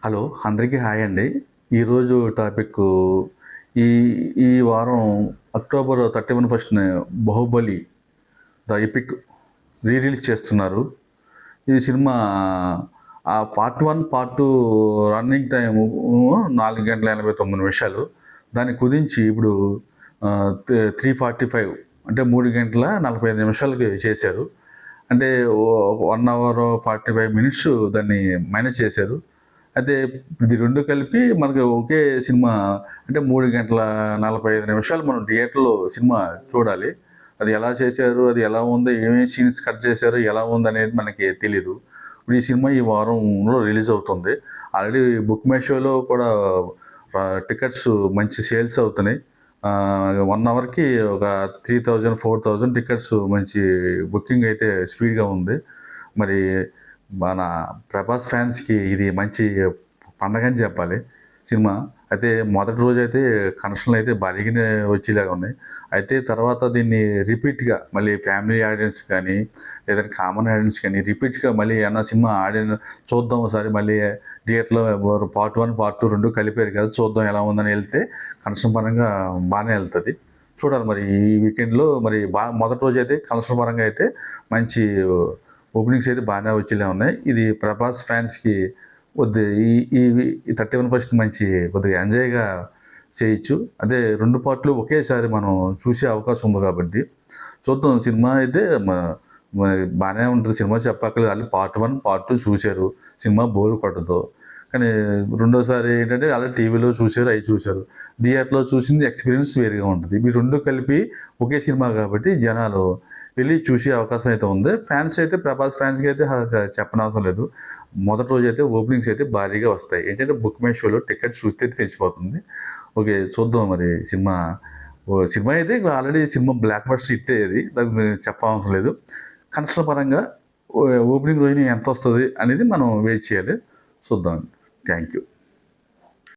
Hello! అందరికీ hi అండి. ఈరోజు టాపిక్కు ఈ ఈ వారం అక్టోబర్ 31 ఫస్ట్‌న 'బాహుబలి ద ఎపిక్' రిలీజ్ చేస్తున్నారు. ఈ సినిమా పార్ట్ 1, పార్ట్ 2 రన్నింగ్ టైము 4 గంటల 89 నిమిషాలు. దాన్ని కుదించి ఇప్పుడు 3:45 అంటే 3 గంటల 45 నిమిషాలకి చేశారు. అంటే 1 అవర్ 45 మినిట్స్ దాన్ని మైనస్ చేశారు. అయితే ఇది 2 కలిపి మనకి ఒకే సినిమా అంటే 3 గంటల 45 నిమిషాలు మనం థియేటర్‌లో సినిమా చూడాలి. అది ఎలా చేశారు? అది ఎలా ఉంది? ఏమేమి సీన్స్ కట్ చేశారు? ఎలా ఉందనేది మనకి తెలీదు. ఇప్పుడు ఈ సినిమా ఈ వారంలో రిలీజ్ అవుతుంది. ఆల్రెడీ బుక్ మై షోలో కూడా టికెట్స్ మంచి సేల్స్ అవుతున్నాయి. 1 అవర్‌కి ఒక 3000, 4000 టికెట్స్ మంచి బుకింగ్ అయితే స్పీడ్‌గా ఉంది. మరి మన 'ప్రభాస్' ఫ్యాన్స్‌కి ఇది మంచి పండగని చెప్పాలి సినిమా. అయితే మొదటి రోజైతే కలెక్షన్‌లయితే భారీగానే వచ్చేలాగా ఉన్నాయి. అయితే తర్వాత దీన్ని రిపీట్‌గా మళ్ళీ ఫ్యామిలీ ఆడియన్స్ కానీ, లేదంటే కామన్ ఆడియన్స్ కానీ రిపీట్‌గా మళ్ళీ ఏమన్నా సినిమా చూద్దాం ఒకసారి మళ్ళీ థియేటర్‌లో పార్ట్ 1, పార్ట్ 2 2 కలిపారు కదా! చూద్దాం ఎలా ఉందని ఎళ్తే కలెక్షన్ పరంగా బానే ఎళ్తది. చూడాలి మరి ఈ వీకెండ్‌లో మరి మొదటి రోజైతే కలెక్షన్ పరంగా అయితే మంచి ఓపెనింగ్స్ అయితే బాగానే వచ్చేలా ఉన్నాయి. ఇది 'ప్రభాస్' ఫ్యాన్స్‌కి కొద్దిగా ఈ ఈ ఈ 31 ఫస్ట్ మంచి కొద్దిగా ఎంజాయ్‌గా చేయొచ్చు. అదే 2 పార్ట్‌లు ఒకేసారి మనం చూసే అవకాశం ఉంది కాబట్టి చూద్దాం. సినిమా అయితే మరి బానే ఉంటది. సినిమా చెప్పక్కర్లేదు. ఆల్రెడీ పార్ట్ 1, పార్ట్ 2 చూసారు. సినిమా బోర్ కొట్టదు. కానీ రెండోసారి ఏంటంటే ఆల్రెడీ టీవీలో చూసారు, అయి చూసారు. థియేటర్‌లో చూసింది ఎక్స్‌పీరియన్స్ వేరేగా ఉంటది. ఇవి 2 కలిపి ఒకే సినిమా కాబట్టి జనాలు వెళ్లి చూసే అవకాశం అయితే ఉంది. ఫ్యాన్స్ అయితే 'ప్రభాస్' ఫ్యాన్స్‌కి అయితే చెప్పనవసరం లేదు. మొదటి రోజైతే ఓపెనింగ్స్ అయితే భారీగా వస్తాయి. ఏంటంటే బుక్ మై షోలో టికెట్స్ చూస్తే తెలిసిపోతుంది. ఓకే. చూద్దాం మరి సినిమా. సినిమా అయితే ఆల్రెడీ సినిమా బ్లాక్ బస్టర్ హిట్టే అది. దానికి చెప్పనవసరం లేదు. కలెక్షన్‌ల పరంగా ఓపెనింగ్ రోజున ఎంతొస్తది అనేది మనం వెయిట్ చేయాలి. చూద్దాం. Thank you.